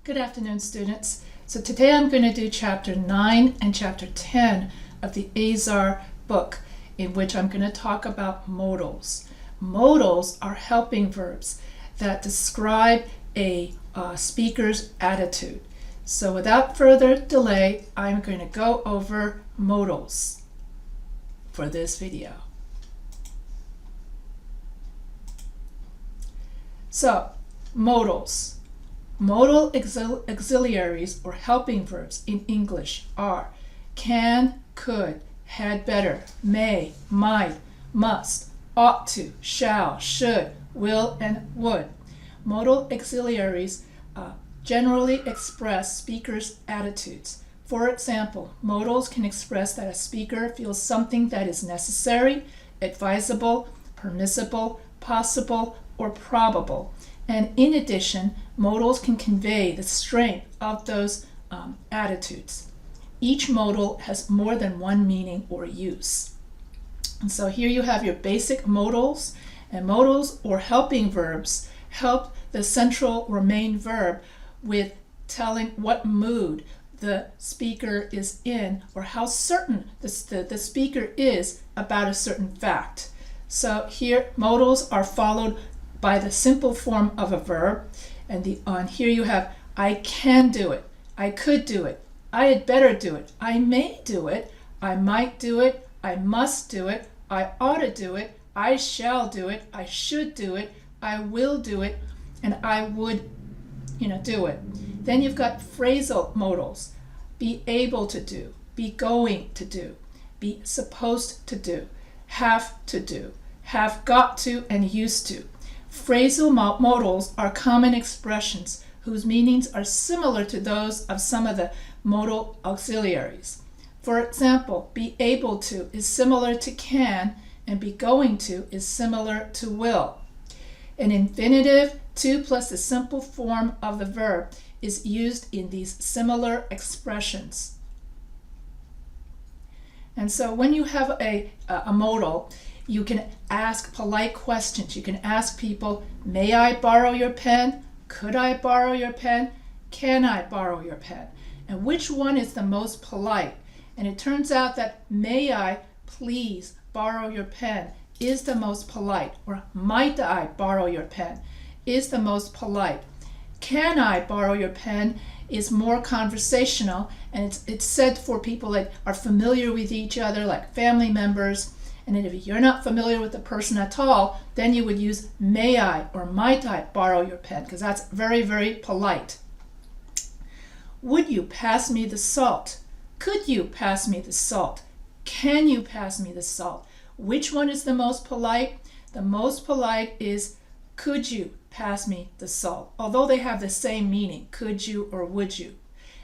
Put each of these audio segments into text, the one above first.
Good afternoon, students. So today I'm going to do chapter 9 and chapter 10 of the Azar book, in which I'm going to talk about modals. Modals are helping verbs that describe a speaker's attitude. So without further delay, I'm going to go over modals for this video. So, modals. Modal auxiliaries or helping verbs in English are can, could, had better, may, might, must, ought to, shall, should, will, and would. Modal auxiliaries generally express speakers' attitudes. For example, modals can express that a speaker feels something that is necessary, advisable, permissible, possible, or probable. And in addition, modals can convey the strength of those attitudes. Each modal has more than one meaning or use. And so here you have your basic modals, and modals or helping verbs help the central or main verb with telling what mood the speaker is in or how certain the speaker is about a certain fact. So here modals are followed by the simple form of a verb, and on here you have I can do it, I could do it, I had better do it, I may do it, I might do it, I must do it, I ought to do it, I shall do it, I should do it, I will do it, and I would do it. Then you've got phrasal modals: be able to do, be going to do, be supposed to do, have to do, have got to, and used to. Phrasal modals are common expressions whose meanings are similar to those of some of the modal auxiliaries. For example, be able to is similar to can, and be going to is similar to will. An infinitive, to plus the simple form of the verb, is used in these similar expressions. And so when you have a modal, you can ask polite questions. You can ask people, may I borrow your pen? Could I borrow your pen? Can I borrow your pen? And which one is the most polite? And it turns out that may I please borrow your pen is the most polite, or might I borrow your pen is the most polite. Can I borrow your pen is more conversational, and it's said for people that are familiar with each other, like family members. And if you're not familiar with the person at all, then you would use may I or might I borrow your pen, because that's very, very polite. Would you pass me the salt? Could you pass me the salt? Can you pass me the salt? Which one is the most polite? The most polite is could you pass me the salt? Although they have the same meaning, could you or would you?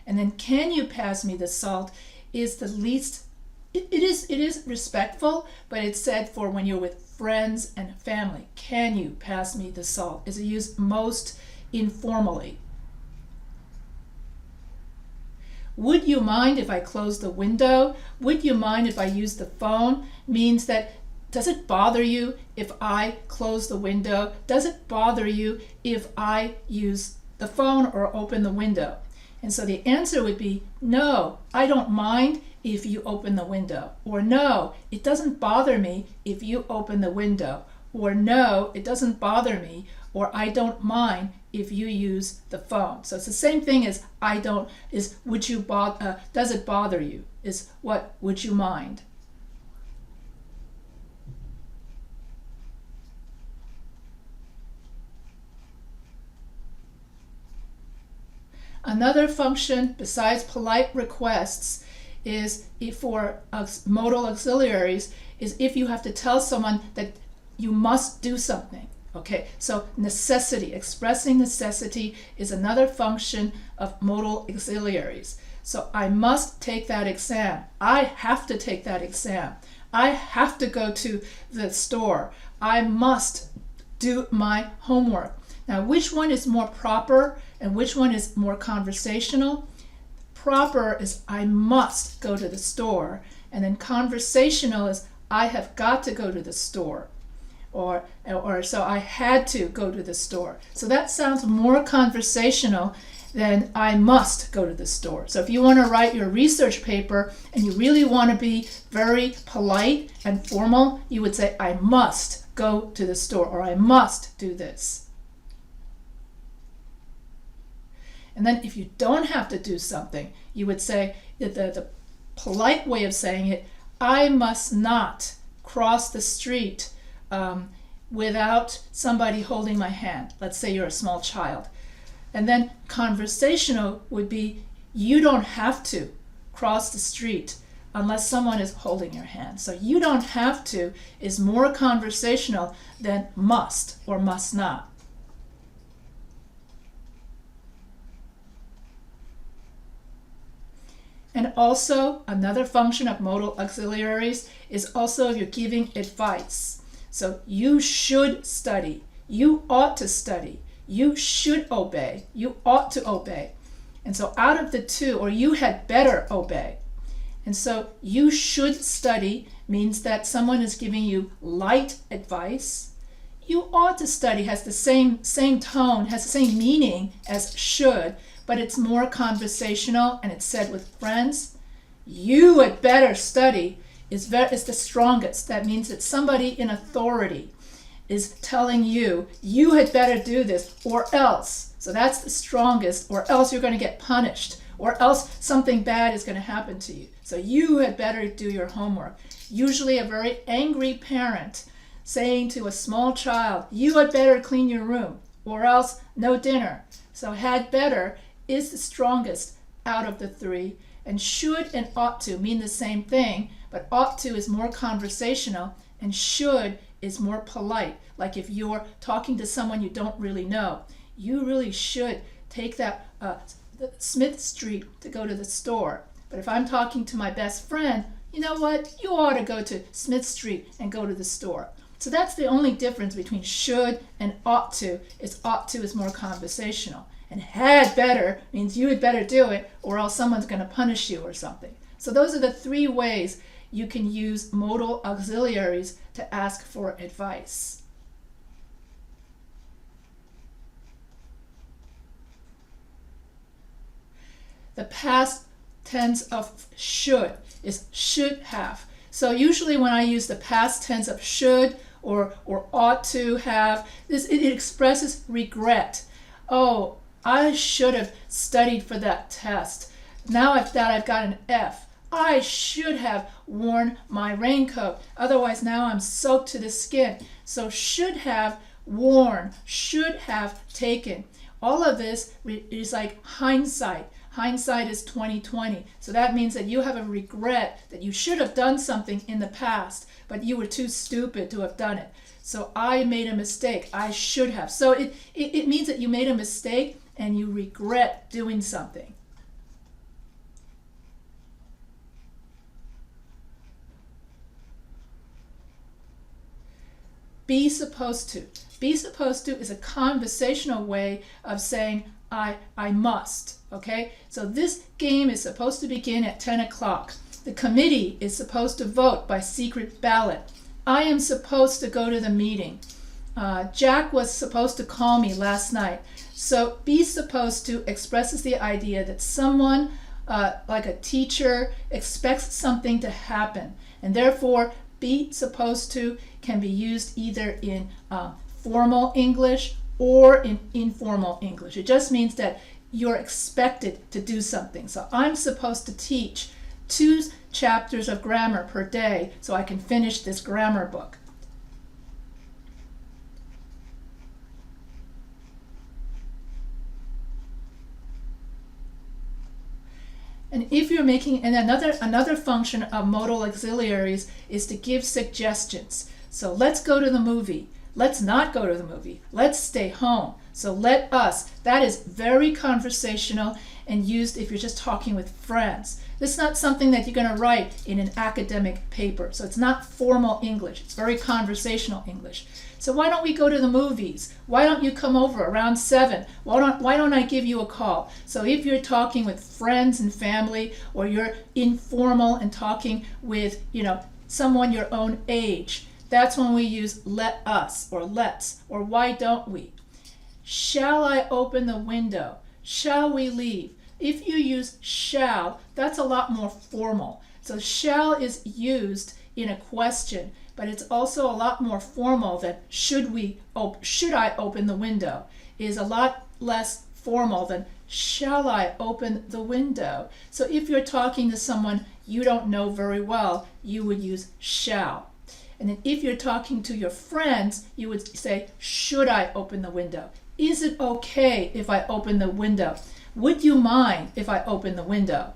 And then can you pass me the salt is the least. It is respectful, but it's said for when you're with friends and family. Can you pass me the salt is used most informally. Would you mind if I close the window? Would you mind if I use the phone? Means that, does it bother you if I close the window? Does it bother you if I use the phone or open the window? And so the answer would be, no, I don't mind if you open the window. Or no, it doesn't bother me if you open the window. Or no, it doesn't bother me, or I don't mind if you use the phone. So it's the same thing as would you does it bother you is what would you mind. Another function besides polite requests is for modal auxiliaries is if you have to tell someone that you must do something. Okay, so necessity, expressing necessity is another function of modal auxiliaries. So I must take that exam. I have to take that exam. I have to go to the store. I must do my homework. Now, which one is more proper and which one is more conversational? Proper is I must go to the store, and then conversational is I have got to go to the store. or so I had to go to the store. So that sounds more conversational, then I must go to the store. So if you want to write your research paper and you really want to be very polite and formal, you would say, I must go to the store, or I must do this. And then if you don't have to do something, you would say, the polite way of saying it, I must not cross the street without somebody holding my hand. Let's say you're a small child. And then conversational would be, you don't have to cross the street unless someone is holding your hand. So you don't have to is more conversational than must or must not. And also another function of modal auxiliaries is also you're giving advice. So you should study, you ought to study, you should obey, you ought to obey. And so out of the two, or you had better obey. And so you should study means that someone is giving you light advice. You ought to study has the same tone, has the same meaning as should, but it's more conversational and it's said with friends. You had better study is the strongest. That means that somebody in authority is telling you, you had better do this or else. So that's the strongest, or else you're going to get punished, or else something bad is going to happen to you. So you had better do your homework. Usually a very angry parent saying to a small child, you had better clean your room, or else no dinner. So had better is the strongest out of the three, and should and ought to mean the same thing, but ought to is more conversational and should is more polite. Like if you're talking to someone you don't really know, you really should take that Smith Street to go to the store. But if I'm talking to my best friend, you know what? You ought to go to Smith Street and go to the store. So that's the only difference between should and ought to is more conversational. And had better means you had better do it or else someone's going to punish you or something. So those are the three ways you can use modal auxiliaries to ask for advice. The past tense of should is should have. So usually when I use the past tense of should or ought to have, it expresses regret. Oh, I should have studied for that test. Now I've got an F. I should have worn my raincoat. Otherwise now I'm soaked to the skin. So should have worn, should have taken. All of this is like hindsight. Hindsight is 20/20. So that means that you have a regret that you should have done something in the past, but you were too stupid to have done it. So I made a mistake. I should have. So it means that you made a mistake and you regret doing something. Be supposed to. Be supposed to is a conversational way of saying I must. Okay? So this game is supposed to begin at 10 o'clock. The committee is supposed to vote by secret ballot. I am supposed to go to the meeting. Jack was supposed to call me last night. So be supposed to expresses the idea that someone, like a teacher, expects something to happen. And therefore, be supposed to can be used either in formal English or in informal English. It just means that you're expected to do something. So I'm supposed to teach 2 chapters of grammar per day so I can finish this grammar book. And if you're making, and another function of modal auxiliaries is to give suggestions. So let's go to the movie. Let's not go to the movie. Let's stay home. So let us. That is very conversational and used if you're just talking with friends. This is not something that you're going to write in an academic paper. So it's not formal English. It's very conversational English. So why don't we go to the movies? Why don't you come over around 7? Why don't I give you a call? So if you're talking with friends and family, or you're informal and talking with, someone your own age, that's when we use let us or let's or why don't we. Shall I open the window? Shall we leave? If you use shall, that's a lot more formal. So shall is used in a question, but it's also a lot more formal than should I open the window. It is a lot less formal than shall I open the window. So if you're talking to someone you don't know very well, you would use shall. And then if you're talking to your friends, you would say, should I open the window? Is it okay if I open the window? Would you mind if I open the window?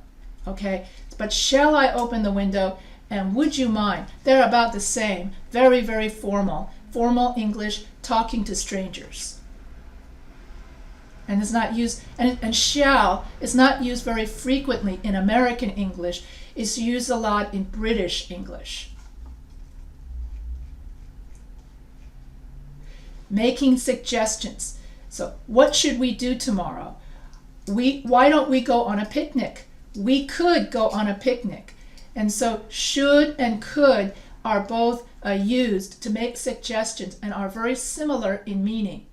Okay, but shall I open the window and would you mind? They're about the same. Very, very formal. Formal English, talking to strangers. And it's not used, and shall is not used very frequently in American English. It's used a lot in British English. Making suggestions. So what should we do tomorrow? Why don't we go on a picnic? We could go on a picnic. And so should and could are both used to make suggestions and are very similar in meaning.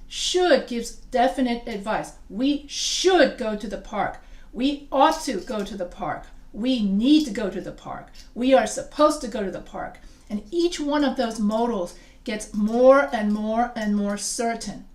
Should gives definite advice. We should go to the park. We ought to go to the park. We need to go to the park. We are supposed to go to the park. And each one of those modals gets more and more and more certain.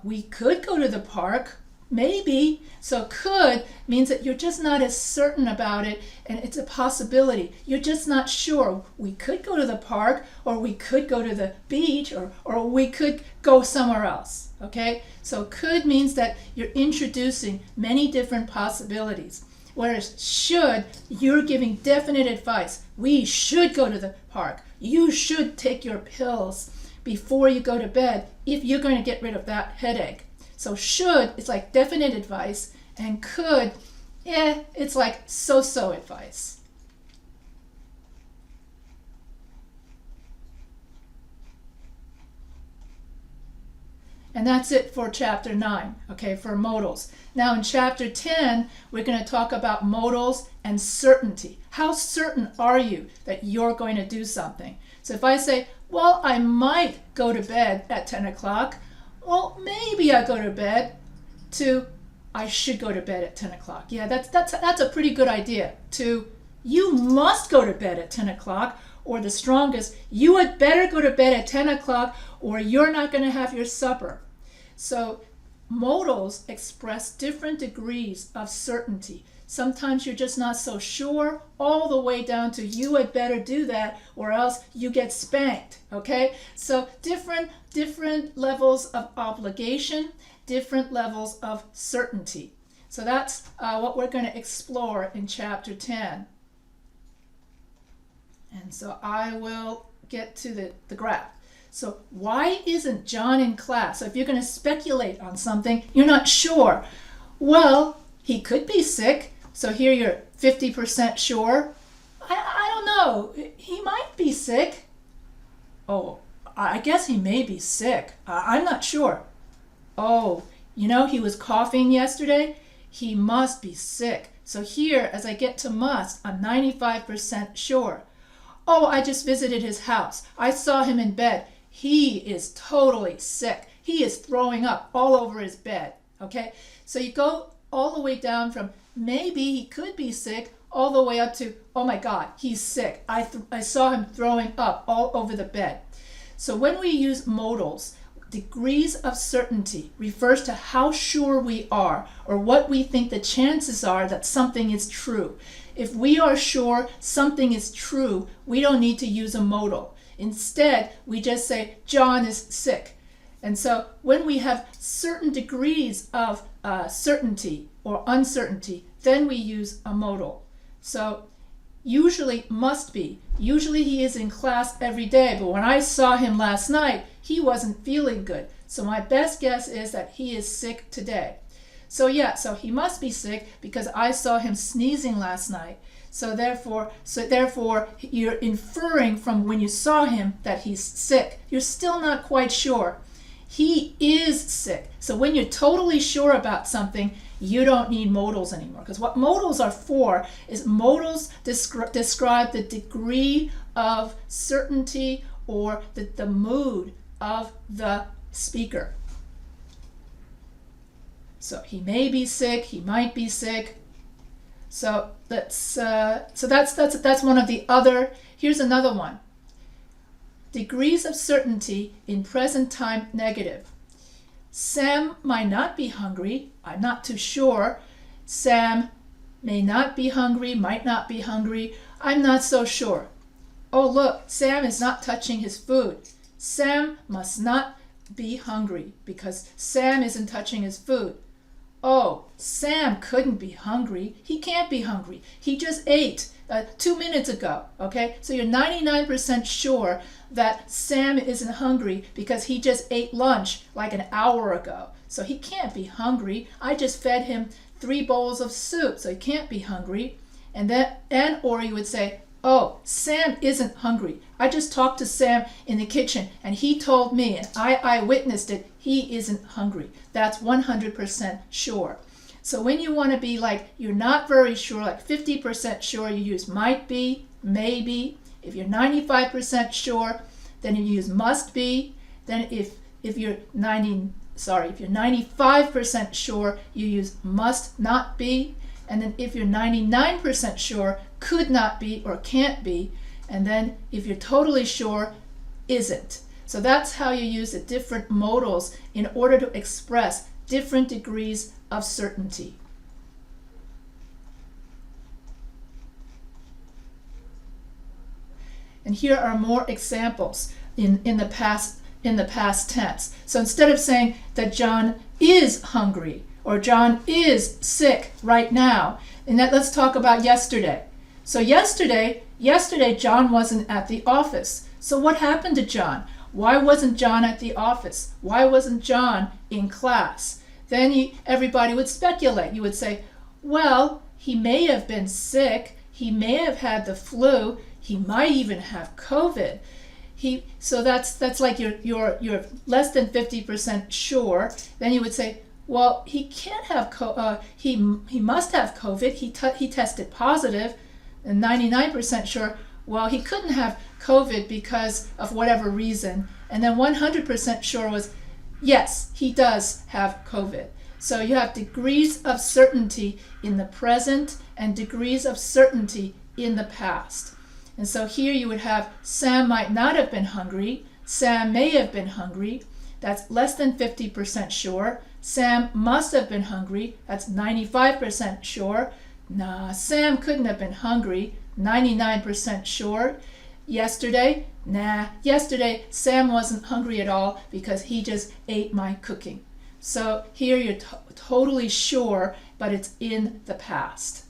We could go to the park, maybe. So could means that you're just not as certain about it, and it's a possibility. You're just not sure. We could go to the park, or we could go to the beach, or we could go somewhere else. Okay? So could means that you're introducing many different possibilities. Whereas should, you're giving definite advice. We should go to the park. You should take your pills before you go to bed if you're going to get rid of that headache. So should is like definite advice, and could, it's like so-so advice. And that's it for chapter 9, okay, for modals. Now in chapter 10, we're going to talk about modals and certainty. How certain are you that you're going to do something? So if I say, well, I might go to bed at 10 o'clock, well, maybe I go to bed, to I should go to bed at 10 o'clock. Yeah, that's a pretty good idea. To you must go to bed at 10 o'clock, or the strongest, you had better go to bed at 10 o'clock or you're not going to have your supper. So modals express different degrees of certainty. Sometimes you're just not so sure, all the way down to you had better do that or else you get spanked, okay? So different levels of obligation, different levels of certainty. So that's what we're going to explore in chapter 10. And so I will get to the graph. So why isn't John in class? So if you're going to speculate on something, you're not sure. Well, he could be sick. So here you're 50% sure. I don't know. He might be sick. Oh, I guess he may be sick. I'm not sure. Oh, you know, he was coughing yesterday. He must be sick. So here, as I get to must, I'm 95% sure. Oh, I just visited his house. I saw him in bed. He is totally sick. He is throwing up all over his bed. Okay? So you go all the way down from maybe he could be sick all the way up to, oh my God, he's sick. I saw him throwing up all over the bed. So when we use modals, degrees of certainty refers to how sure we are or what we think the chances are that something is true. If we are sure something is true, we don't need to use a modal. Instead, we just say, John is sick. And so when we have certain degrees of certainty or uncertainty, then we use a modal. So usually must be. Usually he is in class every day, but when I saw him last night, he wasn't feeling good. So my best guess is that he is sick today. So yeah, so he must be sick because I saw him sneezing last night. So therefore, you're inferring from when you saw him that he's sick. You're still not quite sure. He is sick. So when you're totally sure about something, you don't need modals anymore. Because what modals are for is modals describe the degree of certainty or the mood of the speaker. So he may be sick, he might be sick. So that's one of the other. Here's another one. Degrees of certainty in present time negative. Sam might not be hungry. I'm not too sure. Sam may not be hungry, might not be hungry. I'm not so sure. Oh, look, Sam is not touching his food. Sam must not be hungry because Sam isn't touching his food. Oh, Sam couldn't be hungry. He can't be hungry. He just ate 2 minutes ago, okay? So you're 99% sure that Sam isn't hungry because he just ate lunch like an hour ago. So he can't be hungry. I just fed him 3 bowls of soup, so he can't be hungry. Or you would say, oh, Sam isn't hungry. I just talked to Sam in the kitchen and he told me, and I witnessed it, he isn't hungry. That's 100% sure. So when you want to be like, you're not very sure, like 50% sure, you use might be, maybe. If you're 95% sure, then you use must be. Then if you're 95% sure, you use must not be. And then if you're 99% sure, could not be or can't be. And then if you're totally sure, isn't. So that's how you use the different modals in order to express different degrees of certainty. And here are more examples in the past tense. So instead of saying that John is hungry or John is sick right now, and let's talk about yesterday. So yesterday John wasn't at the office. So what happened to John? Why wasn't John at the office? Why wasn't John in class? Then everybody would speculate. You would say, well, he may have been sick. He may have had the flu. He might even have COVID. So that's like you're less than 50% sure. Then you would say, well, he can't have he must have COVID. He tested positive, and 99% sure. Well, he couldn't have COVID because of whatever reason. And then 100% sure was, yes, he does have COVID. So you have degrees of certainty in the present and degrees of certainty in the past. And so here you would have Sam might not have been hungry. Sam may have been hungry. That's less than 50% sure. Sam must have been hungry. That's 95% sure. Nah, Sam couldn't have been hungry. 99% sure. Yesterday, yesterday Sam wasn't hungry at all because he just ate my cooking. So here you're totally sure, but it's in the past.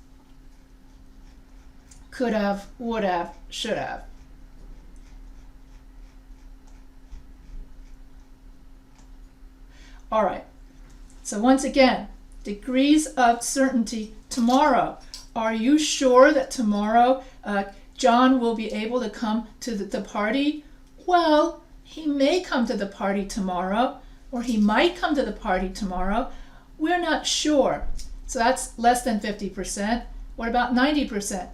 Could have, would have, should have. All right. So once again, degrees of certainty tomorrow. Are you sure that tomorrow John will be able to come to the party? Well, he may come to the party tomorrow, or he might come to the party tomorrow. We're not sure. So that's less than 50%. What about 90%?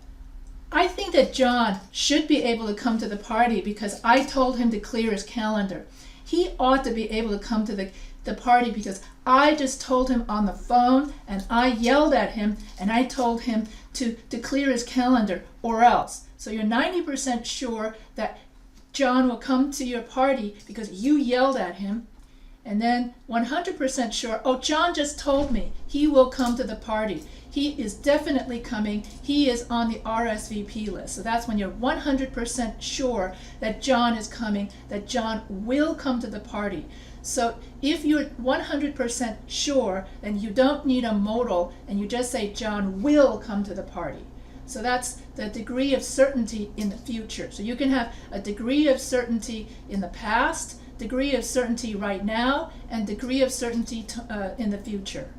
I think that John should be able to come to the party because I told him to clear his calendar. He ought to be able to come to the party because I just told him on the phone and I yelled at him and I told him to clear his calendar or else. So you're 90% sure that John will come to your party because you yelled at him. And then 100% sure, oh, John just told me he will come to the party. He is definitely coming. He is on the RSVP list. So that's when you're 100% sure that John is coming, that John will come to the party. So if you're 100% sure, then you don't need a modal and you just say John will come to the party. So that's the degree of certainty in the future. So you can have a degree of certainty in the past, degree of certainty right now, and degree of certainty in the future.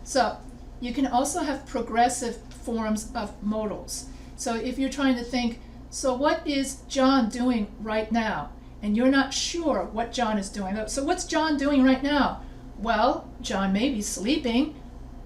So you can also have progressive forms of modals. So if you're trying to think, so what is John doing right now? And you're not sure what John is doing. So what's John doing right now? Well, John may be sleeping.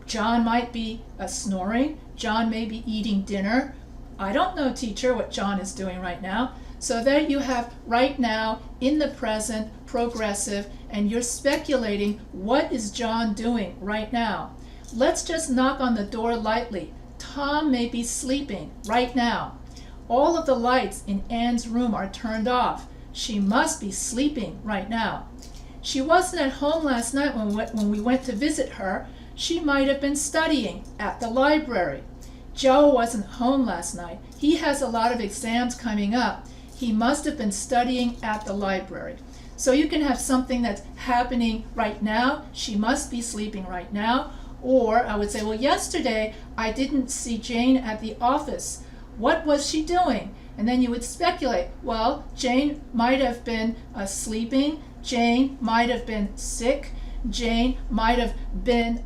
John might be snoring. John may be eating dinner. I don't know, teacher, what John is doing right now. So there you have right now in the present progressive, and you're speculating, what is John doing right now? Let's just knock on the door lightly. Tom may be sleeping right now. All of the lights in Anne's room are turned off. She must be sleeping right now. She wasn't at home last night when we went to visit her. She might have been studying at the library. Joe wasn't home last night. He has a lot of exams coming up. He must have been studying at the library. So you can have something that's happening right now. She must be sleeping right now. Or I would say, well, yesterday I didn't see Jane at the office. What was she doing? And then you would speculate, well, Jane might have been sleeping. Jane might have been sick. Jane might have been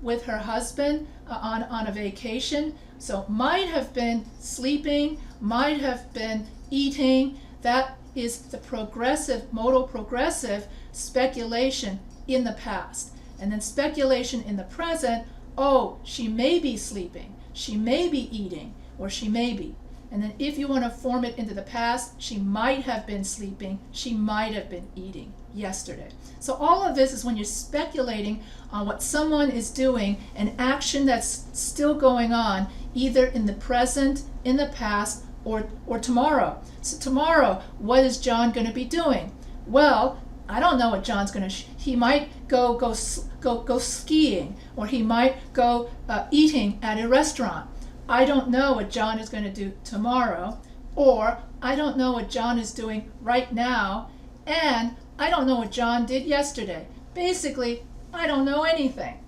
with her husband on a vacation. So might have been sleeping, might have been eating. That is the progressive, modal progressive speculation in the past. And then speculation in the present, oh, she may be sleeping, she may be eating, or she may be. And then if you want to form it into the past, she might have been sleeping, she might have been eating yesterday. So all of this is when you're speculating on what someone is doing, an action that's still going on, either in the present, in the past, or tomorrow. So tomorrow, what is John going to be doing? Well, I don't know what John's going to. He might go skiing, or he might go eating at a restaurant. I don't know what John is going to do tomorrow, or I don't know what John is doing right now, and I don't know what John did yesterday. Basically, I don't know anything.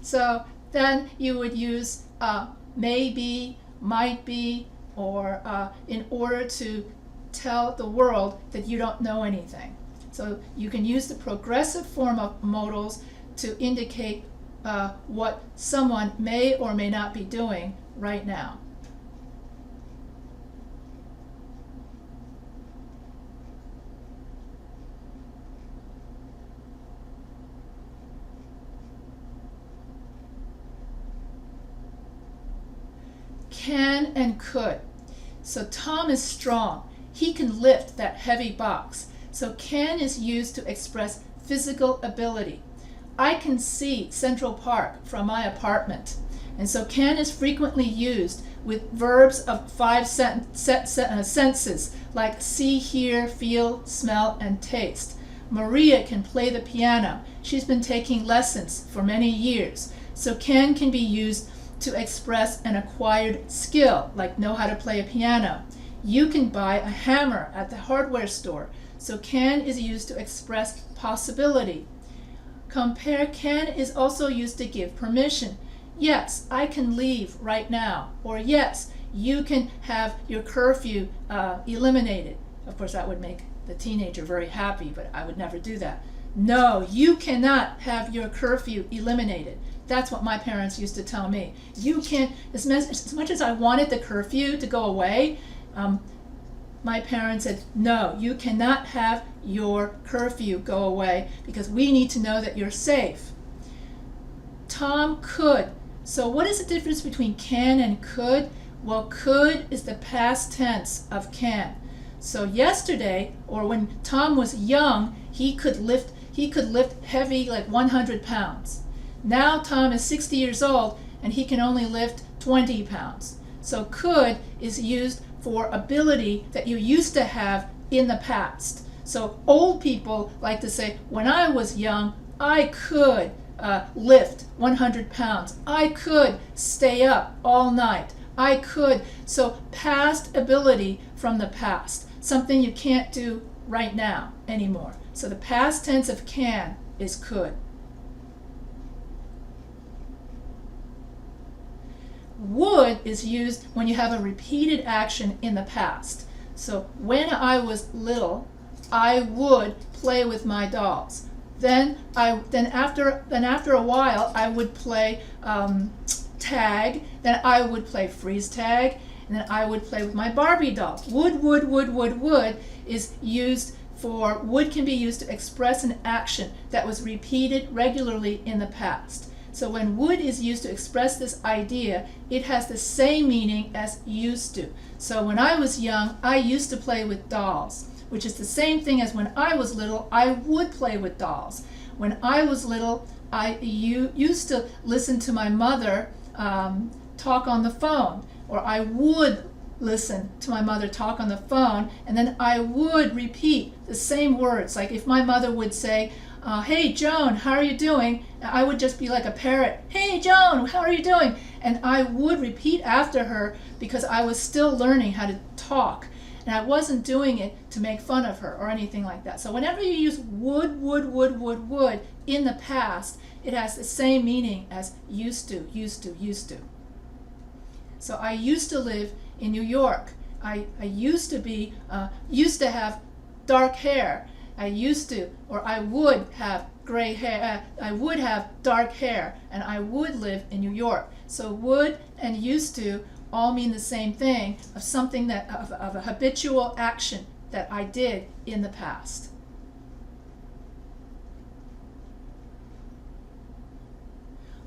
So then you would use maybe, might be, or in order to tell the world that you don't know anything. So you can use the progressive form of modals to indicate what someone may or may not be doing right now. Can and could. So Tom is strong. He can lift that heavy box. So can is used to express physical ability. I can see Central Park from my apartment. And so can is frequently used with verbs of 5 senses, like see, hear, feel, smell, and taste. Maria can play the piano. She's been taking lessons for many years. So can be used to express an acquired skill, like know how to play a piano. You can buy a hammer at the hardware store. So can is used to express possibility. Compare can is also used to give permission. Yes, I can leave right now. Or yes, you can have your curfew eliminated. Of course, that would make the teenager very happy, but I would never do that. No, you cannot have your curfew eliminated. That's what my parents used to tell me. You can't, as much as I wanted the curfew to go away, my parents said, no, you cannot have your curfew go away because we need to know that you're safe. Tom could. So what is the difference between can and could? Well, could is the past tense of can. So yesterday, or when Tom was young, he could lift heavy, like 100 pounds. Now Tom is 60 years old and he can only lift 20 pounds. So could is used for ability that you used to have in the past. So old people like to say, when I was young, I could lift 100 pounds. I could stay up all night. I could. So past ability from the past, something you can't do right now anymore. So the past tense of can is could. Would is used when you have a repeated action in the past. So when I was little, I would play with my dolls. Then after a while, I would play tag. Then I would play freeze tag, and then I would play with my Barbie dolls. Would is used for, would can be used to express an action that was repeated regularly in the past. So when would is used to express this idea, it has the same meaning as used to. So when I was young, I used to play with dolls, which is the same thing as when I was little, I would play with dolls. When I was little, I used to listen to my mother talk on the phone, or I would listen to my mother talk on the phone, and then I would repeat the same words. Like if my mother would say, hey Joan, how are you doing? I would just be like a parrot, hey Joan, how are you doing? And I would repeat after her because I was still learning how to talk. And I wasn't doing it to make fun of her or anything like that. So whenever you use would in the past, it has the same meaning as used to, used to, used to. So I used to live in New York. I used to have dark hair. I used to, or I would have gray hair. I would have dark hair, and I would live in New York. So would and used to all mean the same thing, of something that of a habitual action that I did in the past.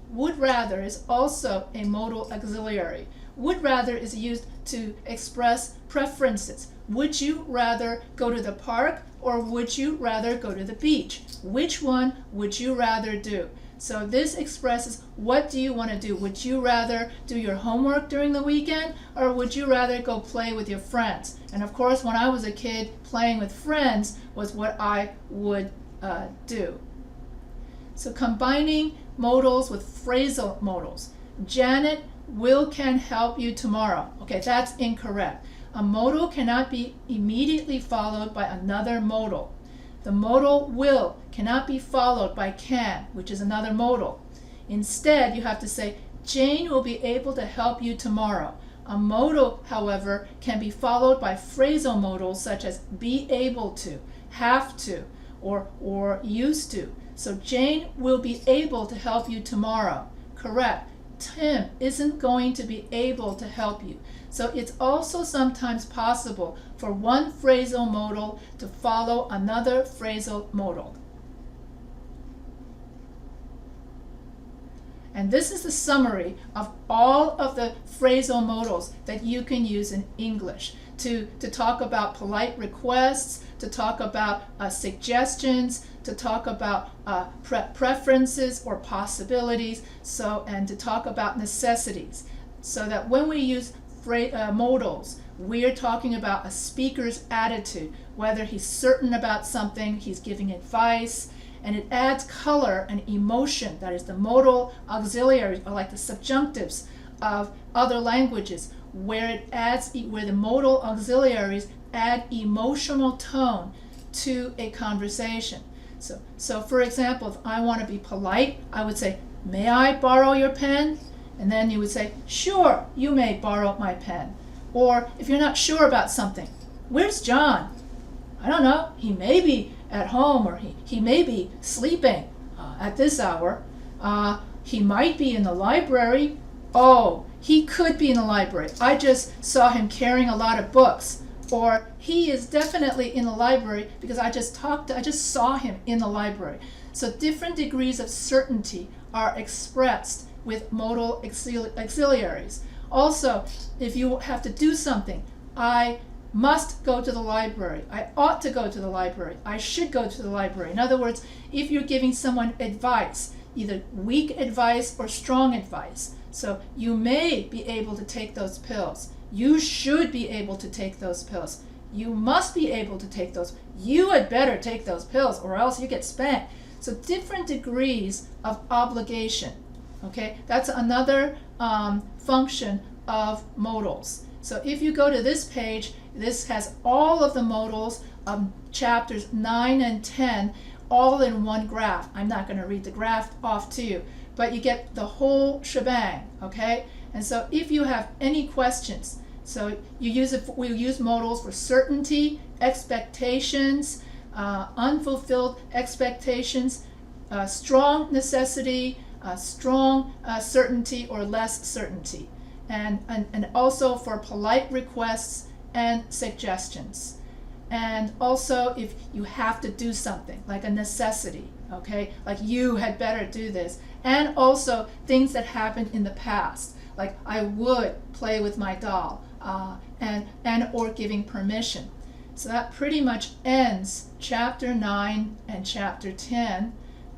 Would rather is also a modal auxiliary. Would rather is used to express preferences. Would you rather go to the park, or would you rather go to the beach? Which one would you rather do? So this expresses, what do you want to do? Would you rather do your homework during the weekend, or would you rather go play with your friends? And of course, when I was a kid, playing with friends was what I would do. So combining modals with phrasal modals. Janet can help you tomorrow. Okay, that's incorrect. A modal cannot be immediately followed by another modal. The modal will cannot be followed by can, which is another modal. Instead, you have to say, Jane will be able to help you tomorrow. A modal, however, can be followed by phrasal modals such as be able to, have to, or used to. So Jane will be able to help you tomorrow. Correct. Tim isn't going to be able to help you. So it's also sometimes possible for one phrasal modal to follow another phrasal modal. And this is the summary of all of the phrasal modals that you can use in English to talk about polite requests, to talk about suggestions, to talk about preferences or possibilities, and to talk about necessities. So that when we use modals, we're talking about a speaker's attitude, whether he's certain about something, he's giving advice, and it adds color and emotion. That is, the modal auxiliaries are like the subjunctives of other languages, where the modal auxiliaries add emotional tone to a conversation. So for example, if I want to be polite, I would say, may I borrow your pen? And then you would say, sure, you may borrow my pen. Or if you're not sure about something, where's John? I don't know, he may be at home, or he may be sleeping at this hour. He might be in the library. Oh, he could be in the library. I just saw him carrying a lot of books. Or he is definitely in the library because I just saw him in the library. So different degrees of certainty are expressed with modal auxiliaries. Also, if you have to do something, I must go to the library. I ought to go to the library. I should go to the library. In other words, if you're giving someone advice, either weak advice or strong advice, so you may be able to take those pills. You should be able to take those pills. You must be able to take those. You had better take those pills or else you get spanked. So different degrees of obligation. Okay, that's another function of modals. So if you go to this page, this has all of the modals of chapters 9 and 10 all in one graph. I'm not going to read the graph off to you, but you get the whole shebang, okay? And so if you have any questions, so we use modals for certainty, expectations, unfulfilled expectations, strong necessity, strong certainty or less certainty, and also for polite requests and suggestions. And also if you have to do something, like a necessity, okay, like you had better do this, and also things that happened in the past, like I would play with my doll, and or giving permission. So that pretty much ends chapter 9 and chapter 10.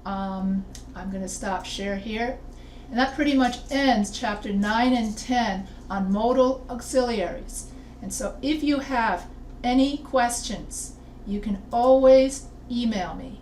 I'm going to stop share here. And that pretty much ends chapter 9 and 10 on modal auxiliaries. And so if you have any questions, you can always email me.